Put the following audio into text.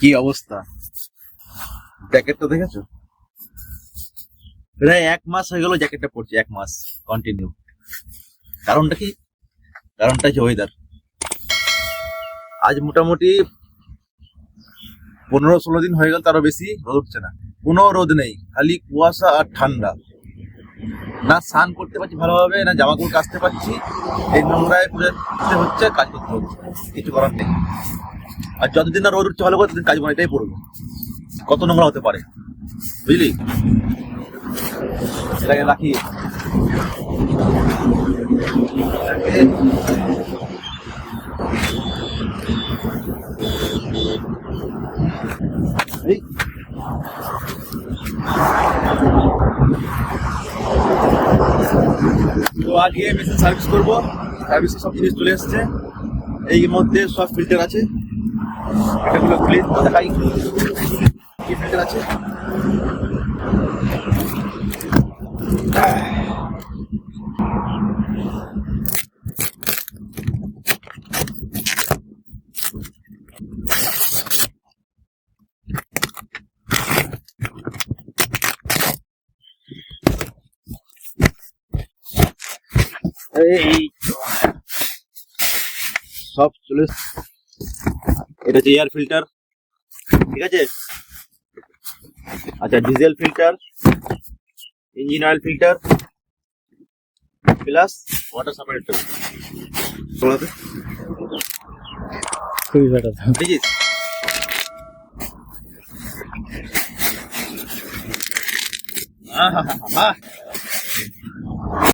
কি অবস্থা, জ্যাকেটটা দেখেছো? প্রায় 1 মাস হয়ে গেল জ্যাকেটটা পরছি, 1 মাস কন্টিনিউ। কারণটা কি? কারণটা হচ্ছে ওয়েদার। আজ মোটামুটি 15-16 দিন হয়ে গেল, তারও বেশি রোদ উঠছে না। কোনো রোদ নেই, খালি কুয়াশা আর ঠান্ডা। না স্নান করতে পারছি ভালোভাবে, না জামা কাপড় কাচতে পারছি। এই নোংরায় পুজো হচ্ছে, কাজ করতে হচ্ছে, কিছু করার নেই। আর যতদিন না রোদ উঠছে ভালো করে, ততদিন কাজ মানে এটাই পড়বো। কত নোংরা হতে পারে, বুঝলি? এটাকে রাখি। এই তো আজকে মেশিন সার্ভিস করবো। সার্ভিসে সব জিনিস চলে এসছে। এই মধ্যে সব ফিল্টার আছে, এটাগুলো ক্লিন দেখাই কি ফিল্টার আছে। এই সব চলে এসছে। এটা হচ্ছে এয়ার ফিল্টার, ঠিক আছে। আচ্ছা, diesel filter, engine oil filter, plus water separator. খুবই বেটার। বুঝিস?